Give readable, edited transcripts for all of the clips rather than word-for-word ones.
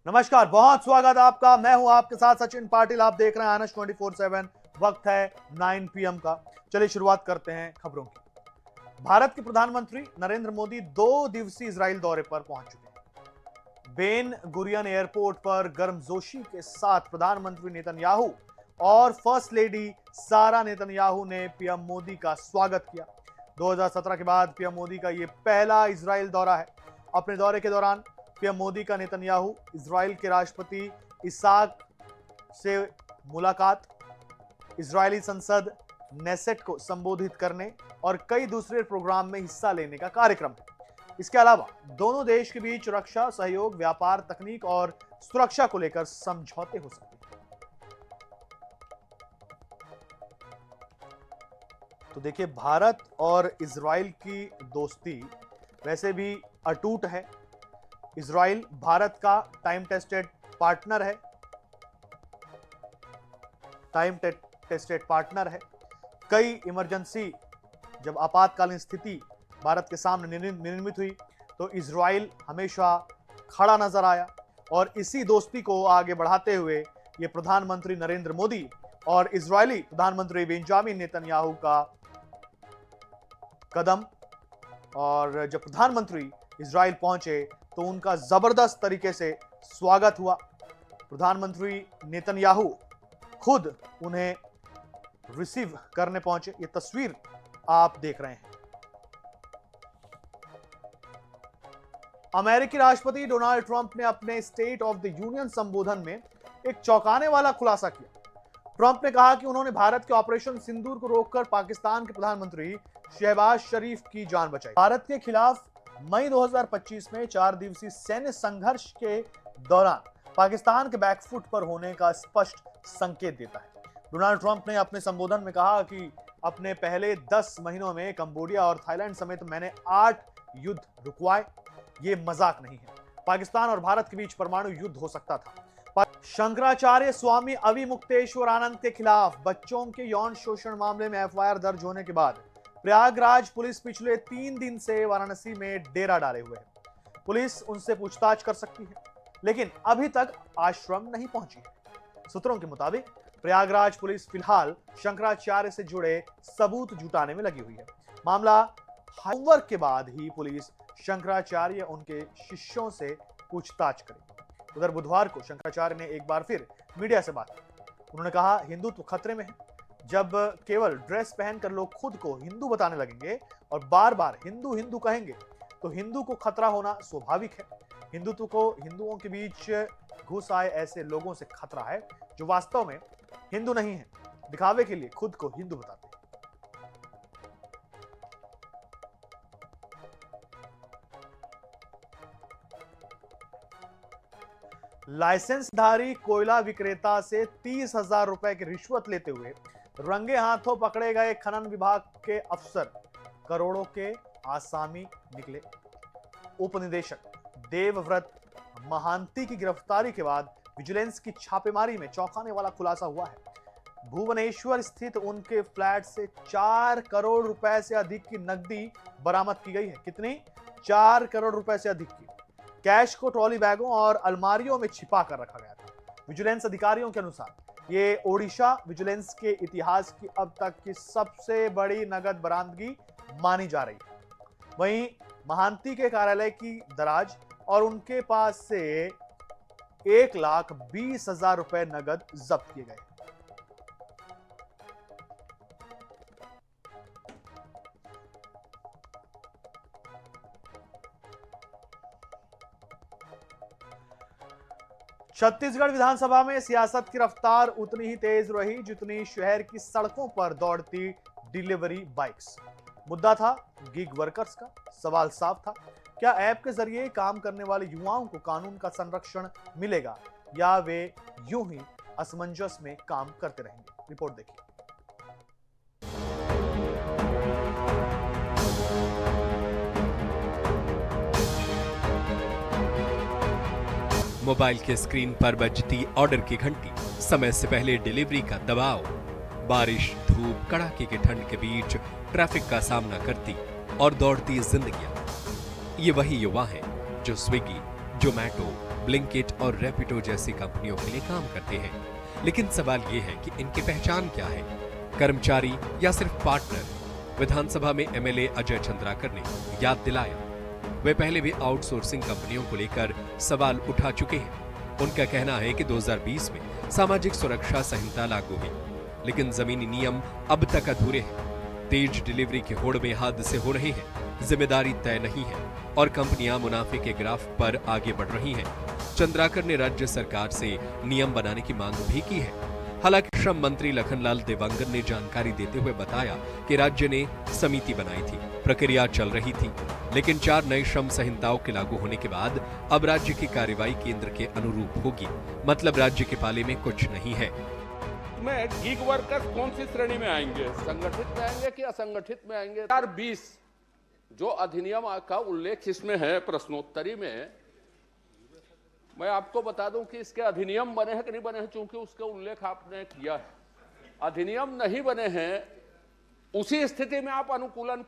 नमस्कार, बहुत स्वागत आपका। मैं हूं आपके साथ सचिन पाटिल। आप देख रहे हैं आनस 24/7। वक्त है 9 PM का। चलिए शुरुआत करते हैं खबरों की। भारत के प्रधानमंत्री नरेंद्र मोदी 2 दिवसीय इजराइल दौरे पर पहुंच चुके हैं। बेन गुरियन एयरपोर्ट पर गर्मजोशी के साथ प्रधानमंत्री नेतन्याहू और फर्स्ट लेडी सारा नेतन्याहू ने पीएम मोदी का स्वागत किया। 2017 के बाद पीएम मोदी का यह पहला इजराइल दौरा है। अपने दौरे के दौरान पीएम मोदी का नेतन्याहू इजराइल के राष्ट्रपति इसाक से मुलाकात, इजरायली संसद नेसेट को संबोधित करने और कई दूसरे प्रोग्राम में हिस्सा लेने का कार्यक्रम है। इसके अलावा दोनों देश के बीच रक्षा सहयोग, व्यापार, तकनीक और सुरक्षा को लेकर समझौते हो सकते हैं। तो देखिए, भारत और इजराइल की दोस्ती वैसे भी अटूट है। इजराइल भारत का टाइम टेस्टेड पार्टनर है। कई इमरजेंसी, जब आपातकालीन स्थिति भारत के सामने निर्मित हुई तो इजराइल हमेशा खड़ा नजर आया और इसी दोस्ती को आगे बढ़ाते हुए ये प्रधानमंत्री नरेंद्र मोदी और इजरायली प्रधानमंत्री बेंजामिन नेतन्याहू का कदम। और जब प्रधानमंत्री इजराइल पहुंचे तो उनका जबरदस्त तरीके से स्वागत हुआ। प्रधानमंत्री नेतन्याहू खुद उन्हें रिसीव करने पहुंचे। ये तस्वीर आप देख रहे हैं। अमेरिकी राष्ट्रपति डोनाल्ड ट्रंप ने अपने स्टेट ऑफ द यूनियन संबोधन में एक चौंकाने वाला खुलासा किया। ट्रंप ने कहा कि उन्होंने भारत के ऑपरेशन सिंदूर को रोककर पाकिस्तान के प्रधानमंत्री शहबाज शरीफ की जान बचाई। भारत के खिलाफ मई 2025 में 4 दिवसीय सैन्य संघर्ष के दौरान पाकिस्तान के बैकफुट पर होने का स्पष्ट संकेत देता है। डोनाल्ड ट्रंप ने अपने संबोधन में कहा कि अपने पहले 10 महीनों में कंबोडिया और थाईलैंड समेत मैंने 8 युद्ध रुकवाए। ये मजाक नहीं है। पाकिस्तान और भारत के बीच परमाणु युद्ध हो सकता था। शंकराचार्य स्वामी अविमुक्तेश्वर आनंद के खिलाफ बच्चों के यौन शोषण मामले में FIR दर्ज होने के बाद प्रयागराज पुलिस पिछले 3 दिन से वाराणसी में डेरा डाले हुए है। पुलिस उनसे पूछताछ कर सकती है, लेकिन अभी तक आश्रम नहीं पहुंची है। सूत्रों के मुताबिक प्रयागराज पुलिस फिलहाल शंकराचार्य से जुड़े सबूत जुटाने में लगी हुई है। मामला होमवर्क के बाद ही पुलिस शंकराचार्य उनके शिष्यों से पूछताछ करेगी। उधर बुधवार को शंकराचार्य ने एक बार फिर मीडिया से बात की। उन्होंने कहा, हिंदुत्व खतरे में है। जब केवल ड्रेस पहनकर लोग खुद को हिंदू बताने लगेंगे और बार बार हिंदू हिंदू कहेंगे तो हिंदू को खतरा होना स्वाभाविक है। हिंदुत्व को हिंदुओं के बीच घुस आए ऐसे लोगों से खतरा है जो वास्तव में हिंदू नहीं है, दिखावे के लिए खुद को हिंदू बताते हैं। लाइसेंसधारी कोयला विक्रेता से 30,000 रुपए की रिश्वत लेते हुए रंगे हाथों पकड़े गए खनन विभाग के अफसर करोड़ों के आसामी निकले। उपनिदेशक देवव्रत महांती की गिरफ्तारी के बाद विजिलेंस की छापेमारी में चौंकाने वाला खुलासा हुआ है। भुवनेश्वर स्थित उनके फ्लैट से 4 करोड़ रुपए से अधिक की नकदी बरामद की गई है। कितनी? 4 करोड़ रुपए से अधिक की। कैश को ट्रॉली बैगों और अलमारियों में छिपा कर रखा गया था। विजिलेंस अधिकारियों के अनुसार ये ओडिशा विजिलेंस के इतिहास की अब तक की सबसे बड़ी नगद बरामदगी मानी जा रही है। वहीं महांती के कार्यालय की दराज और उनके पास से 1,20,000 रुपए नगद जब्त किए गए। छत्तीसगढ़ विधानसभा में सियासत की रफ्तार उतनी ही तेज रही जितनी शहर की सड़कों पर दौड़ती डिलीवरी बाइक्स। मुद्दा था गिग वर्कर्स का। सवाल साफ था, क्या ऐप के जरिए काम करने वाले युवाओं को कानून का संरक्षण मिलेगा या वे यूं ही असमंजस में काम करते रहेंगे? रिपोर्ट देखिए। मोबाइल के स्क्रीन पर बजती ऑर्डर की घंटी, समय से पहले डिलीवरी का दबाव, बारिश, धूप, कड़ाके की ठंड के बीच ट्रैफिक का सामना करती और दौड़ती जिंदगियां। ये वही युवा हैं जो स्विगी, जोमैटो, ब्लिंकिट और रैपिडो जैसी कंपनियों के लिए काम करते हैं। लेकिन सवाल ये है कि इनकी पहचान क्या है, कर्मचारी या सिर्फ पार्टनर? विधानसभा में एमएलए अजय चंद्राकर ने याद दिलाया, वे पहले भी आउटसोर्सिंग कंपनियों को लेकर सवाल उठा चुके हैं। उनका कहना है कि 2020 में सामाजिक सुरक्षा संहिता लागू हुई, लेकिन जमीनी नियम अब तक अधूरे हैं। तेज डिलीवरी के होड़ में हादसे हो रहे हैं, जिम्मेदारी तय नहीं है और कंपनियां मुनाफे के ग्राफ पर आगे बढ़ रही हैं। चंद्राकर ने राज्य सरकार से नियम बनाने की मांग भी की है। हालांकि श्रम मंत्री लखनलाल देवांगन ने जानकारी देते हुए बताया कि राज्य ने समिति बनाई थी, प्रक्रिया चल रही थी, लेकिन 4 नई श्रम संहिताओं के लागू होने के बाद अब राज्य की कार्रवाई केंद्र के अनुरूप होगी। मतलब राज्य के पाले में कुछ नहीं है। में गिग वर्कर्स कौन सी श्रेणी में आएंगे, संगठित में आएंगे कि असंगठित में आएंगे? 2020 जो अधिनियम का उल्लेख इसमें है प्रश्नोत्तरी में, मैं आपको बता दूं कि इसके अधिनियम बने हैं कि नहीं बने हैं, चूंकि उसका उल्लेख आपने किया है। अधिनियम नहीं बने हैं, उसी स्थिति में आप अनुकूलन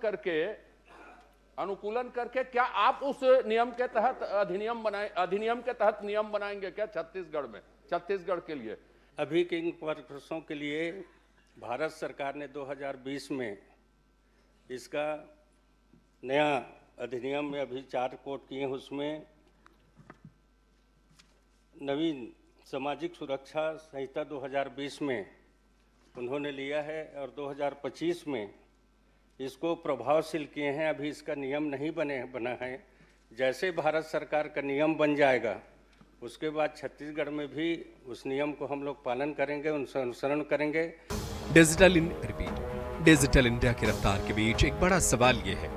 करके क्या आप उस नियम के तहत अधिनियम के तहत नियम बनाएंगे क्या छत्तीसगढ़ के लिए? अभी गिग वर्कर्सों के लिए भारत सरकार ने 2020 में इसका नया अधिनियम में अभी 4 कोड किए हैं। उसमें नवीन सामाजिक सुरक्षा संहिता 2020 में उन्होंने लिया है और 2025 में इसको प्रभावशील किए हैं। अभी इसका नियम नहीं बना है। जैसे भारत सरकार का नियम बन जाएगा उसके बाद छत्तीसगढ़ में भी उस नियम को हम लोग पालन करेंगे, उनसे अनुसरण करेंगे। डिजिटल इंडिया की रफ्तार के बीच एक बड़ा सवाल ये है,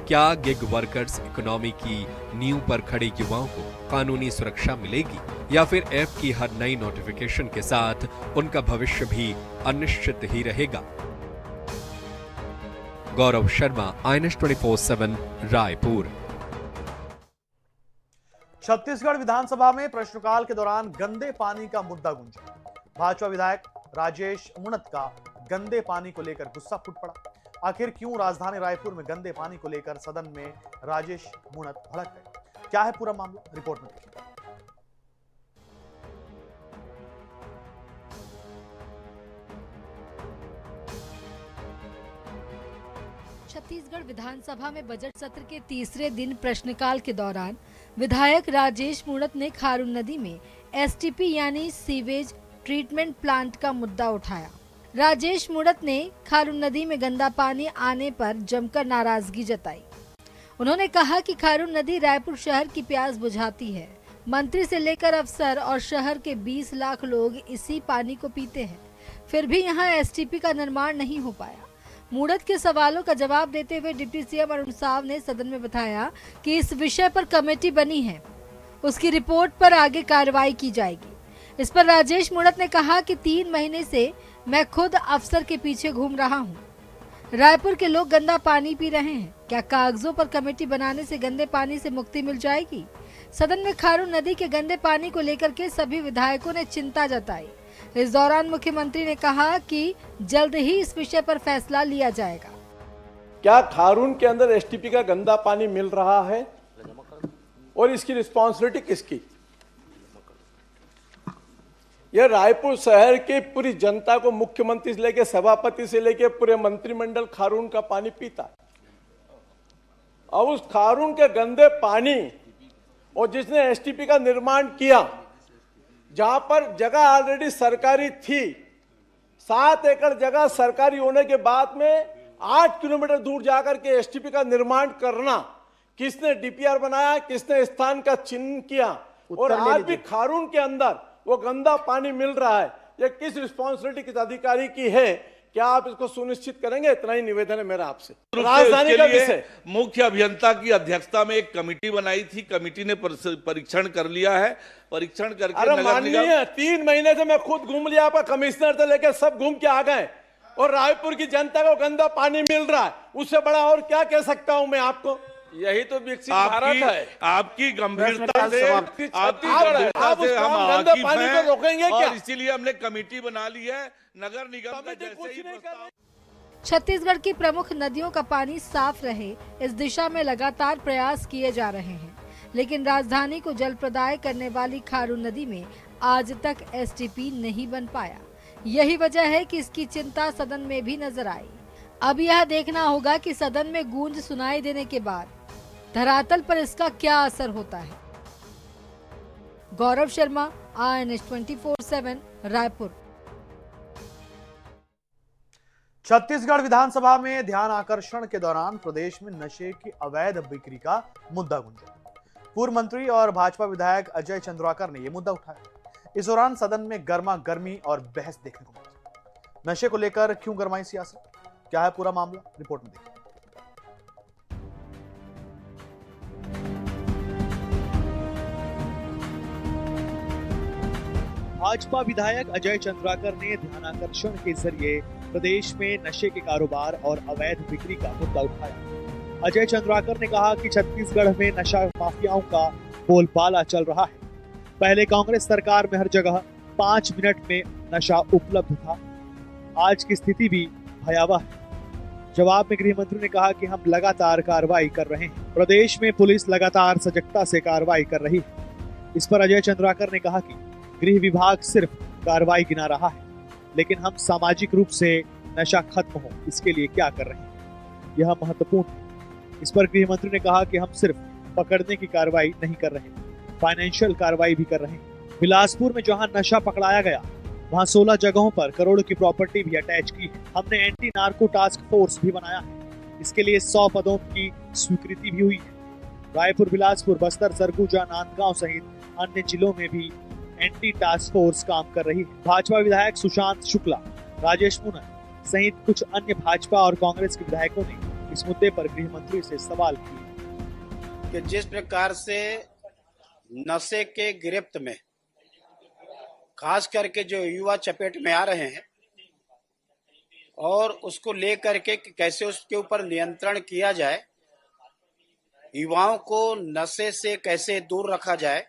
क्या गिग वर्कर्स इकोनॉमी की नींव पर खड़े युवाओं को कानूनी सुरक्षा मिलेगी या फिर ऐप की हर नई नोटिफिकेशन के साथ उनका भविष्य भी अनिश्चित ही रहेगा? गौरव शर्मा, INS 24/7 रायपुर। छत्तीसगढ़ विधानसभा में प्रश्नकाल के दौरान गंदे पानी का मुद्दा गूंजा। भाजपा विधायक राजेश मुणत का गंदे पानी को लेकर गुस्सा फूट पड़ा। आखिर क्यों राजधानी रायपुर में गंदे पानी को लेकर सदन में राजेश मुणत भड़क गए? क्या है पूरा मामला, रिपोर्ट में देखिए। छत्तीसगढ़ विधानसभा में बजट सत्र के तीसरे दिन प्रश्नकाल के दौरान विधायक राजेश मुणत ने खारून नदी में STP यानी सीवेज ट्रीटमेंट प्लांट का मुद्दा उठाया। राजेश मुणत ने खारून नदी में गंदा पानी आने पर जमकर नाराजगी जताई। उन्होंने कहा कि खारून नदी रायपुर शहर की प्यास बुझाती है। मंत्री से लेकर अफसर और शहर के 20 लाख लोग इसी पानी को पीते हैं, फिर भी यहाँ STP का निर्माण नहीं हो पाया। मुणत के सवालों का जवाब देते हुए डिप्टी CM अरुण साव ने सदन में बताया कि इस विषय पर कमेटी बनी है, उसकी रिपोर्ट पर आगे कार्रवाई की जाएगी। इस पर राजेश मुणत ने कहा कि 3 महीने से मैं खुद अफसर के पीछे घूम रहा हूं। रायपुर के लोग गंदा पानी पी रहे हैं, क्या कागजों पर कमेटी बनाने से गंदे पानी से मुक्ति मिल जाएगी? सदन में खारून नदी के गंदे पानी को लेकर के सभी विधायकों ने चिंता जताई। इस दौरान मुख्यमंत्री ने कहा कि जल्द ही इस विषय पर फैसला लिया जाएगा। क्या खारून के अंदर STP का गंदा पानी मिल रहा है और इसकी रिस्पॉन्सिबिलिटी किसकी? यह रायपुर शहर की पूरी जनता को, मुख्यमंत्री से लेकर सभापति से लेकर पूरे मंत्रिमंडल खारून का पानी पीता है। और उस खारून के गंदे पानी और जिसने STP का निर्माण किया, जहां पर जगह ऑलरेडी सरकारी थी, 7 एकड़ जगह सरकारी होने के बाद में 8 किलोमीटर दूर जाकर के STP का निर्माण करना, किसने DPR बनाया, किसने स्थान का चिन्ह किया, और आज भी खारून के अंदर वो गंदा पानी मिल रहा है। ये किस रिस्पॉन्सिबिलिटी किस अधिकारी की है? क्या आप इसको सुनिश्चित करेंगे? इतना ही निवेदन है मेरा आपसे। राजधानी का विषय, मुख्य अभियंता की अध्यक्षता में एक कमेटी बनाई थी, कमेटी ने परीक्षण कर लिया है। परीक्षण करके अरे माननीय 3 महीने से मैं खुद घूम लिया, आपका कमिश्नर से लेकर सब घूम के आ गए, और रायपुर की जनता को गंदा पानी मिल रहा है। उससे बड़ा और क्या कह सकता हूं मैं आपको? यही तो विकसित भारत है। आपकी गंभीरता से हम गंदा पानी को रोकेंगे क्या? और इसीलिए हमने कमेटी बना ली है। नगर निगम में जैसे ही प्रस्ताव। छत्तीसगढ़ की प्रमुख नदियों का पानी साफ रहे, इस दिशा में लगातार प्रयास किए जा रहे हैं, लेकिन राजधानी को जल प्रदाय करने वाली खारून नदी में आज तक एसटीपी नहीं बन पाया। यही वजह है कि इसकी चिंता सदन में भी नजर आई। अब यह देखना होगा कि सदन में गूंज सुनाई देने के बाद धरातल पर इसका क्या असर होता है। गौरव शर्मा, INS 24/7, रायपुर। छत्तीसगढ़ विधानसभा में ध्यान आकर्षण के दौरान प्रदेश में नशे की अवैध बिक्री का मुद्दा गूंजा। पूर्व मंत्री और भाजपा विधायक अजय चंद्राकर ने यह मुद्दा उठाया। इस दौरान सदन में गर्मा गर्मी और बहस देखने को मिली। नशे को लेकर क्यों गरमाई सियासत, क्या है पूरा मामला, रिपोर्ट में देखिए। भाजपा विधायक अजय चंद्राकर ने ध्यानाकर्षण के जरिए प्रदेश में नशे के कारोबार और अवैध बिक्री का मुद्दा उठाया। अजय चंद्राकर ने कहा कि छत्तीसगढ़ में नशा माफियाओं का बोलबाला चल रहा है। पहले कांग्रेस सरकार में हर जगह 5 मिनट में नशा उपलब्ध था। आज की स्थिति भी भयावह है। जवाब में गृह मंत्री ने कहा कि हम लगातार कार्रवाई कर रहे हैं। प्रदेश में पुलिस लगातार सजगता से कार्रवाई कर रही है। इस पर अजय चंद्राकर ने कहा कि गृह विभाग सिर्फ कार्रवाई गिना रहा है, लेकिन हम सामाजिक रूप से नशा खत्म हो इसके लिए क्या कर रहे हैं, यह महत्वपूर्ण है। इस पर गृह मंत्री ने कहा कि हम सिर्फ पकड़ने की कार्रवाई नहीं कर रहे, फाइनेंशियल कार्रवाई भी कर रहे हैं। बिलासपुर में जहां नशा पकड़ाया गया वहां 16 जगहों पर करोड़ों की प्रॉपर्टी भी अटैच की है। हमने एंटी नार्को टास्क फोर्स भी बनाया है। इसके लिए 100 पदों की स्वीकृति भी हुई है। रायपुर, बिलासपुर, बस्तर, सरगुजा, नांदगांव सहित अन्य जिलों में भी एंटी टास्क फोर्स काम कर रही है। भाजपा विधायक सुशांत शुक्ला, राजेश मुनर सहित कुछ अन्य भाजपा और कांग्रेस के विधायकों ने इस मुद्दे पर गृह मंत्री से सवाल किए कि जिस प्रकार से नशे के गिरफ्त में खास करके जो युवा चपेट में आ रहे हैं और उसको लेकर के कैसे उसके ऊपर नियंत्रण किया जाए, युवाओं को नशे से कैसे दूर रखा जाए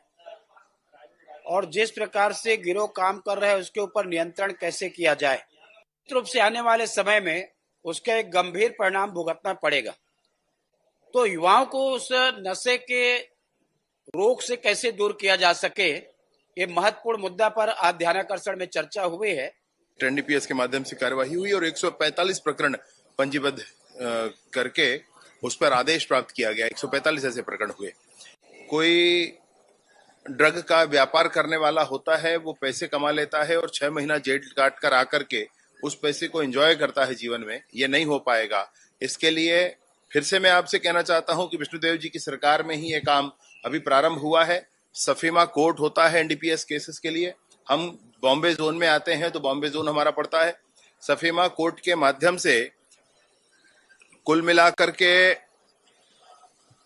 और जिस प्रकार से गिरोह काम कर रहे हैं उसके ऊपर नियंत्रण कैसे किया जाए, निश्चित रूप से आने वाले समय में उसका एक गंभीर परिणाम भुगतना पड़ेगा। तो युवाओं को उस नशे के रोग से कैसे दूर किया जा सके, ये महत्वपूर्ण मुद्दा पर आज ध्यानाकर्षण में चर्चा हुई है। एनडीपीएस के माध्यम से कार्यवाही हुई और 145 प्रकरण पंजीबद्ध करके उस पर आदेश प्राप्त किया गया। 145 ऐसे प्रकरण हुए। कोई ड्रग का व्यापार करने वाला होता है, वो पैसे कमा लेता है और 6 महीना जेल काट कर आकर के उस पैसे को एंजॉय करता है जीवन में। ये नहीं हो पाएगा। इसके लिए फिर से मैं आपसे कहना चाहता हूं कि विष्णुदेव जी की सरकार में ही ये काम अभी प्रारंभ हुआ है। सफीमा कोर्ट होता है एनडीपीएस केसेस के लिए। हम बॉम्बे जोन में आते हैं तो बॉम्बे जोन हमारा पड़ता है। सफीमा कोर्ट के माध्यम से कुल मिलाकर के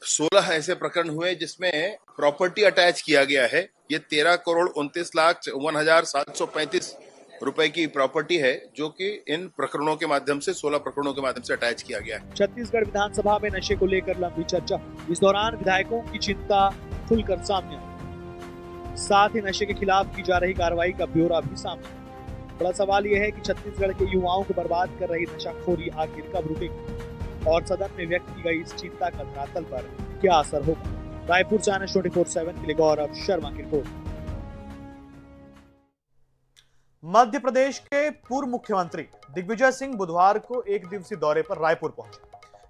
16 ऐसे प्रकरण हुए जिसमें प्रॉपर्टी अटैच किया गया है। ये 13,29,51,735 रुपए की प्रॉपर्टी है जो कि इन प्रकरणों के माध्यम से 16 प्रकरणों के माध्यम से अटैच किया गया है। छत्तीसगढ़ विधानसभा में नशे को लेकर लंबी चर्चा। इस दौरान विधायकों की चिंता खुलकर सामने आई। साथ ही नशे के खिलाफ की जा रही कार्रवाई का ब्यौरा भी सामने आया। बड़ा सवाल यह है कि छत्तीसगढ़ के युवाओं को बर्बाद कर रही नशाखोरी आखिर कब रुकेगी और सदन में व्यक्त की गई इस चिंता का धरातल पर क्या असर होगा। रायपुर से INS 24/7 के लिए गौरव शर्मा की रिपोर्ट। मध्य प्रदेश के पूर्व मुख्यमंत्री दिग्विजय सिंह बुधवार को एक दिवसीय दौरे पर रायपुर पहुंचे।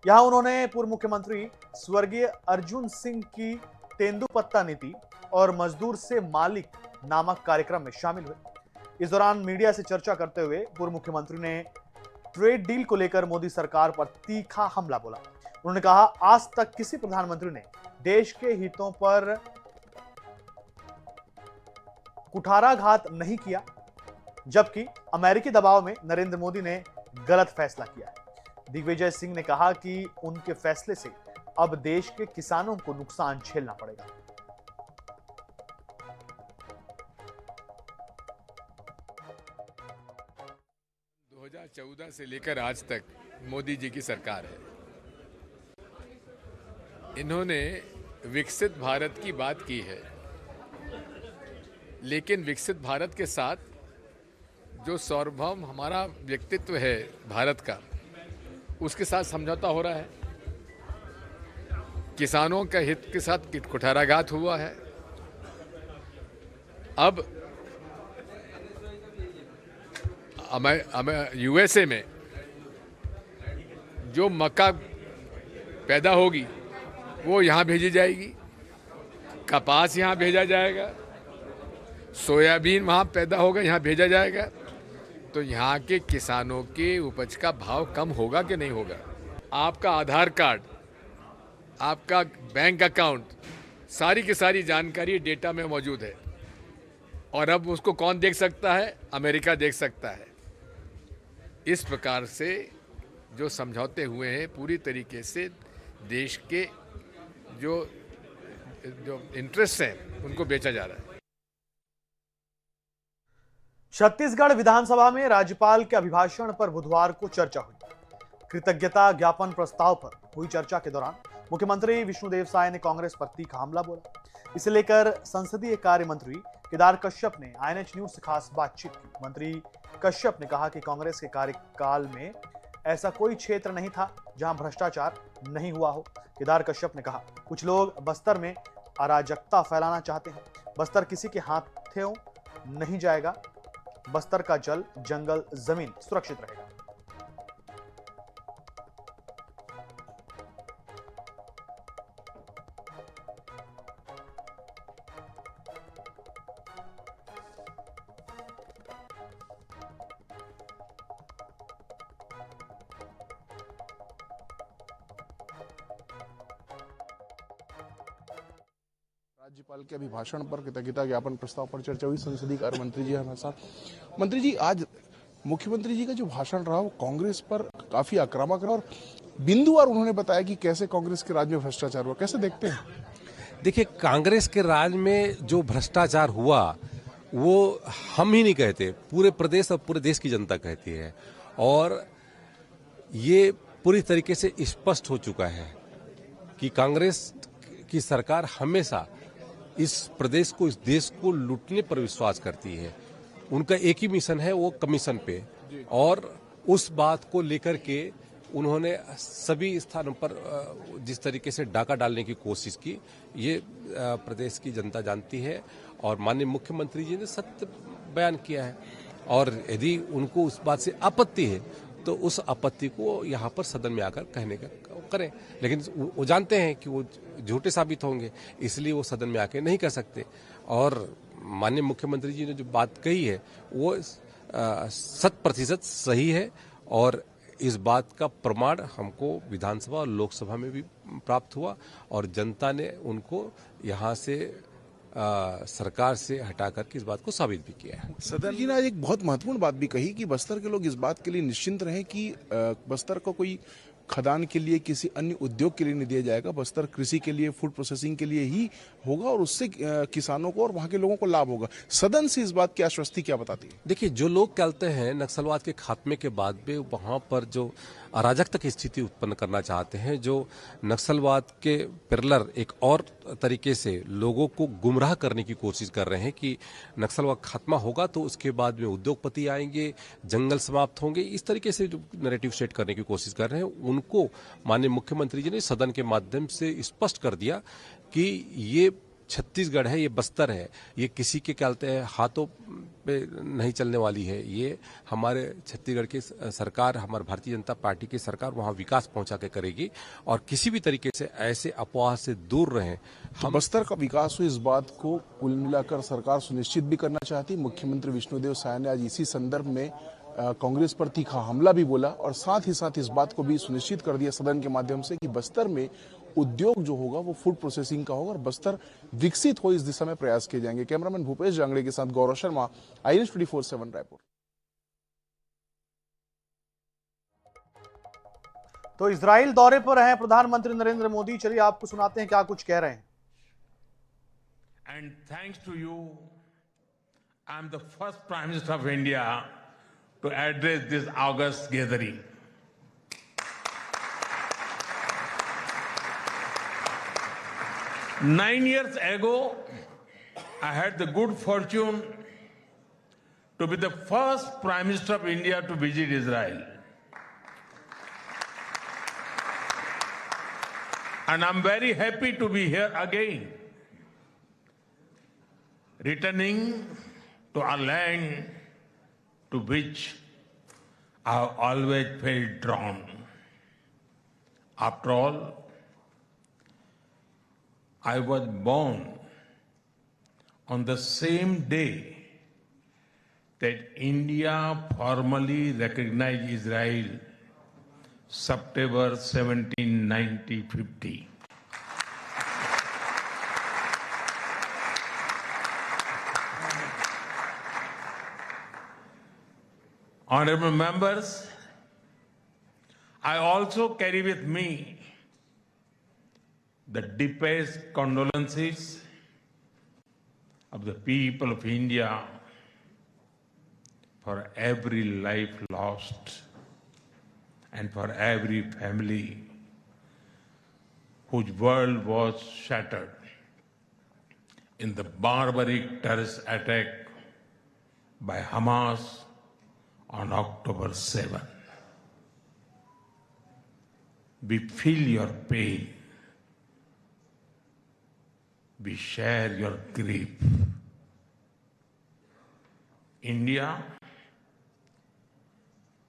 यहां उन्होंने पूर्व मुख्यमंत्री स्वर्गीय अर्जुन सिंह की तेंदुपत्ता नीति और मजदूर से मालिक नामक कार्यक्रम में शामिल हुए। इस दौरान मीडिया से चर्चा करते हुए पूर्व मुख्यमंत्री ने ट्रेड डील को लेकर मोदी सरकार पर तीखा हमला बोला। उन्होंने कहा, आज तक किसी प्रधानमंत्री ने देश के हितों पर कुठाराघात नहीं किया, जबकि अमेरिकी दबाव में नरेंद्र मोदी ने गलत फैसला किया है। दिग्विजय सिंह ने कहा कि उनके फैसले से अब देश के किसानों को नुकसान झेलना पड़ेगा। 2014 से लेकर आज तक मोदी जी की सरकार है। इन्होंने विकसित भारत की बात की है, लेकिन विकसित भारत के साथ जो सार्वभौम हमारा व्यक्तित्व है भारत का, उसके साथ समझौता हो रहा है। किसानों का हित के साथ कुठाराघात हुआ है। अब यूएसए में जो मक्का पैदा होगी वो यहाँ भेजी जाएगी, कपास यहाँ भेजा जाएगा, सोयाबीन वहाँ पैदा होगा यहाँ भेजा जाएगा। तो यहाँ के किसानों के उपज का भाव कम होगा कि नहीं होगा? आपका आधार कार्ड, आपका बैंक अकाउंट, सारी की सारी जानकारी डेटा में मौजूद है। और अब उसको कौन देख सकता है? अमेरिका देख सकता है। इस प्रकार से जो समझौते हुए हैं पूरी तरीके से देश के जो इंटरेस्ट हैं उनको बेचा जा रहा है। छत्तीसगढ़ विधानसभा में राज्यपाल के अभिभाषण पर बुधवार को चर्चा हुई। कृतज्ञता ज्ञापन प्रस्ताव पर हुई चर्चा के दौरान मुख्यमंत्री विष्णुदेव साय ने कांग्रेस पर तीखा हमला बोला। इसे लेकर संसदीय कार्य मंत्री केदार कश्यप ने आईएनएच न्यूज से खास बातचीत की। मंत्री कश्यप ने कहा कि कांग्रेस के कार्यकाल में ऐसा कोई क्षेत्र नहीं था जहां भ्रष्टाचार नहीं हुआ हो। केदार कश्यप ने कहा, कुछ लोग बस्तर में अराजकता फैलाना चाहते हैं। बस्तर किसी के हाथों नहीं जाएगा। बस्तर का जल, जंगल, जमीन सुरक्षित रहेगा। राज्यपाल के अभिभाषण पर कृतज्ञता ज्ञापन प्रस्ताव पर चर्चा हुई। संसदीय कार्य मंत्री जी हमारे साथ। मंत्री जी, आज मुख्यमंत्री जी का जो भाषण रहा वो कांग्रेस पर काफी आक्रामक रहा और बिंदुवार उन्होंने बताया कि कैसे कांग्रेस के राज में भ्रष्टाचार हुआ। कैसे देखते हैं? देखिए, कांग्रेस के राज में जो भ्रष्टाचार हुआ वो हम ही नहीं कहते, पूरे प्रदेश और पूरे देश की जनता कहती है। और ये पूरी तरीके से स्पष्ट हो चुका है कि कांग्रेस की सरकार हमेशा इस प्रदेश को, इस देश को लूटने पर विश्वास करती है। उनका एक ही मिशन है, वो कमीशन पे, और उस बात को लेकर के उन्होंने सभी स्थानों पर जिस तरीके से डाका डालने की कोशिश की, ये प्रदेश की जनता जानती है। और माननीय मुख्यमंत्री जी ने सत्य बयान किया है। और यदि उनको उस बात से आपत्ति है तो उस आपत्ति को यहाँ पर सदन में आकर कहने का करें, लेकिन वो जानते हैं कि वो झूठे साबित होंगे, इसलिए वो सदन में आके नहीं कह सकते। और माननीय मुख्यमंत्री जी ने जो बात कही है वो 100% सही है। और इस बात का प्रमाण हमको विधानसभा और लोकसभा में भी प्राप्त हुआ और जनता ने उनको यहाँ से सरकार से हटा करके इस बात को साबित भी किया है। सदन जी ने आज एक बहुत महत्वपूर्ण बात भी कही कि बस्तर के लोग इस बात के लिए निश्चिंत रहें कि बस्तर को कोई खदान के लिए, किसी अन्य उद्योग के लिए नहीं दिया जाएगा। बस्तर कृषि के लिए, फूड प्रोसेसिंग के लिए ही होगा और उससे किसानों को और वहां के लोगों को लाभ होगा। सदन से इस बात की आश्वस्ति क्या बताती है? देखिए, जो लोग कहते हैं नक्सलवाद के खात्मे के बाद भी वहां पर जो अराजकता की स्थिति उत्पन्न करना चाहते हैं, जो नक्सलवाद के पैरेलल एक और तरीके से लोगों को गुमराह करने की कोशिश कर रहे हैं कि नक्सलवाद खात्मा होगा तो उसके बाद में उद्योगपति आएंगे, जंगल समाप्त होंगे, इस तरीके से जो नैरेटिव सेट करने की कोशिश कर रहे हैं, उनको माननीय मुख्यमंत्री जी ने सदन के माध्यम से स्पष्ट कर दिया कि ये छत्तीसगढ़ है, ये बस्तर है, ये किसी के कहते हैं हाथों पे नहीं चलने वाली है। ये हमारे छत्तीसगढ़ की सरकार, हमारे भारतीय जनता पार्टी की सरकार वहाँ विकास पहुंचा के करेगी और किसी भी तरीके से ऐसे अफवाह से दूर रहें। हम बस्तर का विकास हो, इस बात को कुल मिलाकर सरकार सुनिश्चित भी करना चाहती। मुख्यमंत्री विष्णुदेव साय ने आज इसी संदर्भ में कांग्रेस पर तीखा हमला भी बोला और साथ ही साथ इस बात को भी सुनिश्चित कर दिया सदन के माध्यम से कि बस्तर में उद्योग जो होगा वो फूड प्रोसेसिंग का होगा और बस्तर विकसित हो, इस दिशा में प्रयास किए जाएंगे। कैमरामैन भूपेश जांगड़े के साथ गौरव शर्मा, INH 24/7 रायपुर। तो इजराइल दौरे पर हैं प्रधानमंत्री नरेंद्र मोदी। चलिए आपको सुनाते हैं क्या कुछ कह रहे हैं। And thanks to you, I am the first prime minister of India to address this August gathering. Nine years ago, I had the good fortune to be the first Prime Minister of India to visit Israel. And I'm very happy to be here again, returning to a land to which I have always felt drawn. After all, I was born on the same day that India formally recognized Israel, September 17, 1950. Honorable members, I also carry with me the deepest condolences of the people of India for every life lost and for every family whose world was shattered in the barbaric terrorist attack by Hamas on October 7. We feel your pain. We share your grief. India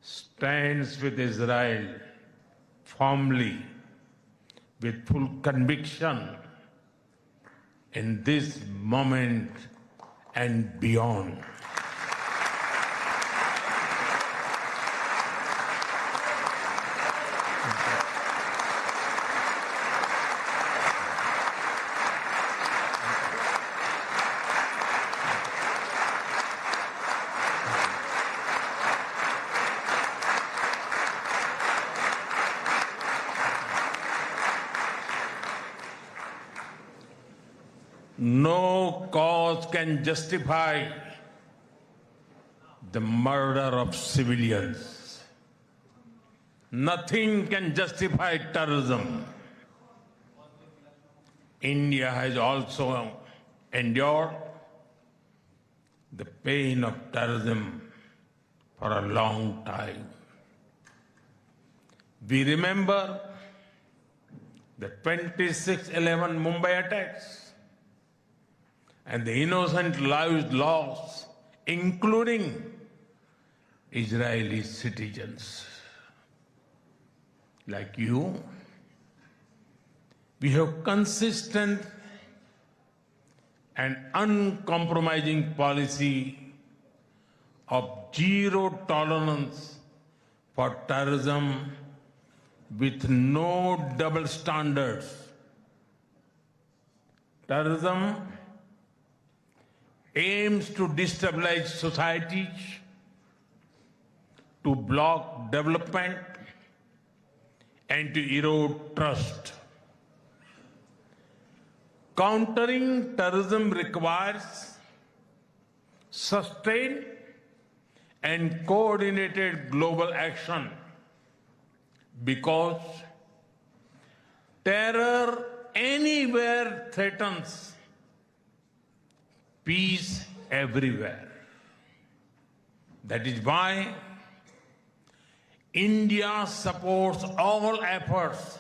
stands with Israel firmly, with full conviction in this moment and beyond. No cause can justify the murder of civilians. Nothing can justify terrorism. India has also endured the pain of terrorism for a long time. We remember the 26/11 Mumbai attacks and the innocent lives lost, including Israeli citizens. Like you, we have consistent and uncompromising policy of zero tolerance for terrorism with no double standards. Terrorism aims to destabilize societies, to block development, and to erode trust. Countering terrorism requires sustained and coordinated global action because terror anywhere threatens peace everywhere. That is why India supports all efforts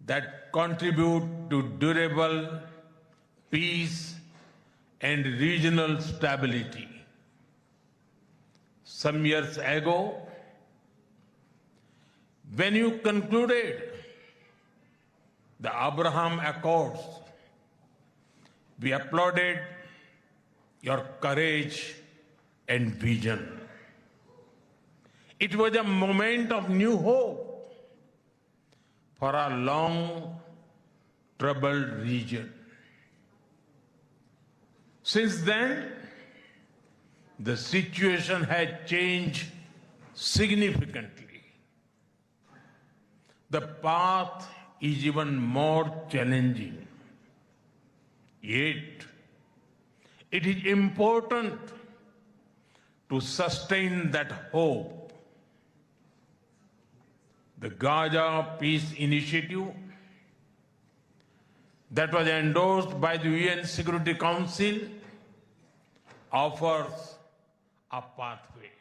that contribute to durable peace and regional stability. Some years ago, when you concluded the Abraham Accords, we applauded your courage and vision. It was a moment of new hope for a long troubled region. Since then, the situation has changed significantly. The path is even more challenging. Yet, it is important to sustain that hope. The Gaza Peace Initiative that was endorsed by the UN Security Council offers a pathway.